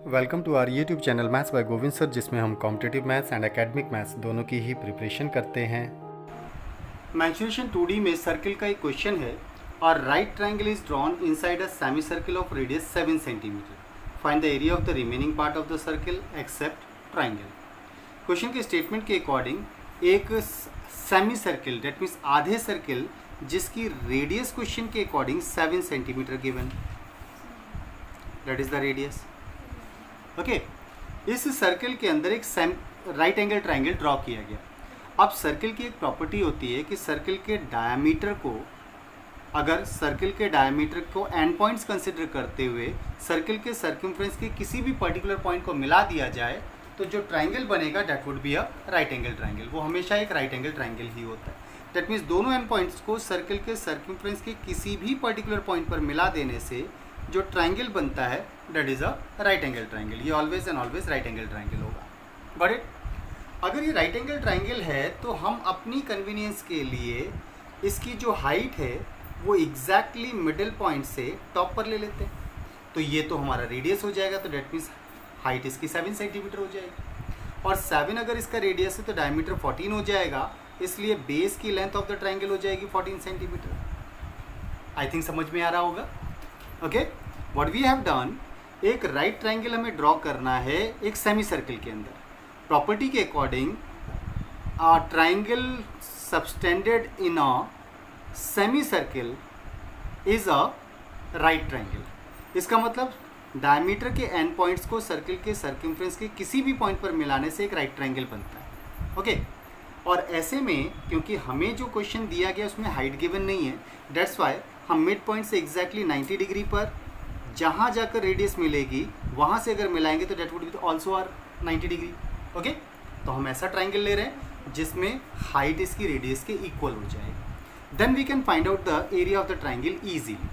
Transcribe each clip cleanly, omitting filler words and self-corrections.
Welcome to our YouTube channel maths by Govind sir, जिसमें हम competitive maths and academic maths दोनों की ही preparation करते हैं। मेंसुरेशन 2D में सर्किल का एक क्वेश्चन है और right triangle is drawn inside a semi circle of radius 7 centimetre. Find the area of the remaining part of the circle except triangle. Question के स्टेटमेंट के अकॉर्डिंग एक सेमी सर्किल डेट मीन्स आधे circle जिसकी radius question के according 7 centimetre given, that is the radius. Okay, इस circle के अंदर एक राइट एंगल ट्रायंगल ड्रॉ किया गया। अब सर्कल की एक प्रॉपर्टी होती है कि सर्कल के डायमीटर को, अगर सर्कल के डायमीटर को एंड पॉइंट्स कंसिडर करते हुए सर्कल के सर्कमफ्रेंस के किसी भी पर्टिकुलर पॉइंट को मिला दिया जाए तो जो ट्रायंगल बनेगा that would be a right angle triangle. वो हमेशा एक राइट एंगल ट्रायंगल ही होता है। दैट मीन्स दोनों एंड पॉइंट्स को सर्कल के सर्कमफ्रेंस के किसी भी पर्टिकुलर पॉइंट पर मिला देने से जो ट्रायंगल बनता है that is a right angle triangle. ये always and always right angle triangle होगा। बट अगर ये राइट एंगल ट्रायंगल है तो हम अपनी कन्वीनियंस के लिए इसकी जो हाइट है वो एग्जैक्टली मिडिल पॉइंट से टॉप पर ले लेते हैं। तो ये तो हमारा रेडियस हो जाएगा, तो डेट मीन्स हाइट इसकी 7 सेंटीमीटर हो जाएगी। और 7 अगर इसका रेडियस है तो डायमीटर 14 हो जाएगा, इसलिए बेस की लेंथ ऑफ द ट्रायंगल हो जाएगी 14 सेंटीमीटर। आई थिंक समझ में आ रहा होगा। Okay, what we have done, एक राइट ट्रायंगल हमें ड्रॉ करना है एक सेमी सर्कल के अंदर। प्रॉपर्टी के according triangle subtended in a semi circle is a right triangle. इसका मतलब डायमीटर के एंड पॉइंट्स को सर्कल के सर्कमफ्रेंस के किसी भी पॉइंट पर मिलाने से एक राइट ट्रायंगल बनता है। ओके, और ऐसे में क्योंकि हमें जो क्वेश्चन दिया गया उसमें हाइट गिवन नहीं है, दैट्स वाई हम मिड पॉइंट से एग्जैक्टली 90 डिग्री पर जहाँ जाकर रेडियस मिलेगी वहाँ से अगर मिलाएंगे तो that would be also are 90 degree. Okay, तो हम ऐसा ट्रायंगल ले रहे हैं जिसमें हाइट इसकी रेडियस के इक्वल हो जाएगी। Then we can find out the area of the triangle easily,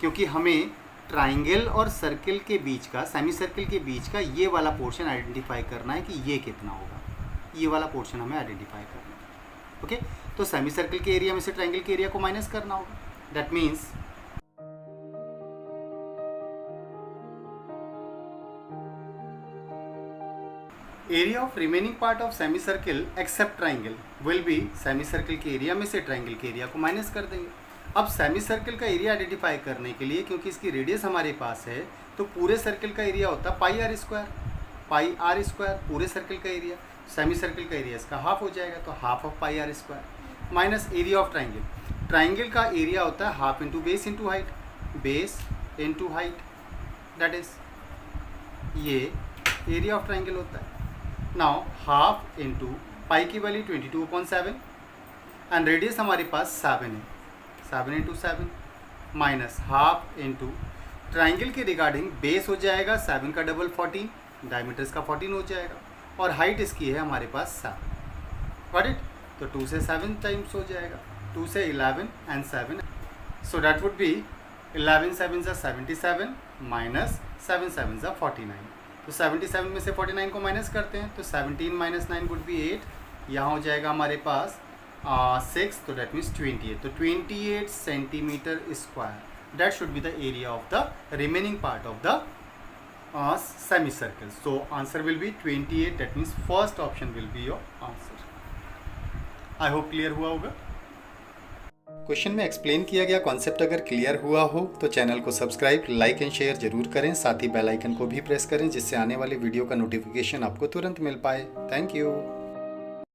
क्योंकि हमें ट्रायंगल और सर्किल के बीच का, सेमी सर्किल के बीच का ये वाला पोर्शन आइडेंटिफाई करना है कि ये कितना होगा। ये वाला पोर्शन हमें आइडेंटिफाई करना है। ओके, तो सेमी सर्किल के एरिया में से ट्रायंगल के एरिया को माइनस करना होगा। That means area of remaining part of semi circle except triangle will be, semi circle के एरिया में से ट्रायंगल के एरिया को माइनस कर देंगे। अब सेमी सर्किल का एरिया आइडेंटिफाई करने के लिए, क्योंकि इसकी रेडियस हमारे पास है, तो पूरे सर्किल का एरिया होता है पाई आर स्क्वायर पूरे सर्किल का एरिया। सेमी सर्किल का एरिया इसका हाफ हो जाएगा, तो half of pi r square minus area of triangle. Triangle का एरिया होता है half into base into height, base into height, that is ये एरिया ऑफ ट्रायंगल होता है। नाउ हाफ इंटू पाई की वैल्यू 22/7 एंड रेडियस हमारे पास 7 है, 7 into 7 minus half into triangle के रिगार्डिंग बेस हो जाएगा 7 का डबल 14, डायमीटर इसका 14 हो जाएगा, और हाइट इसकी है हमारे पास 7। Got it? तो 2 से 7 टाइम्स हो जाएगा, 2 से 11 and 7, so that would be 11 7 ज़ा 77 माइनस 7 7 ज़ा 49। तो 77 में से 49 को माइनस करते हैं तो 17 माइनस 9 वुड बी 8। यहाँ हो जाएगा हमारे पास 6, तो डेट मीन्स 28। तो 28 centimetre square that should be the area of the remaining part of the semi circle. So answer will be 28, that means first option will be your answer. I hope clear हुआ होगा। Question में explain किया गया concept अगर clear हुआ हो तो channel को सब्सक्राइब, लाइक एंड शेयर जरूर करें। साथ ही बेल आइकन को भी प्रेस करें जिससे आने वाले वीडियो का नोटिफिकेशन आपको तुरंत मिल पाए। Thank you.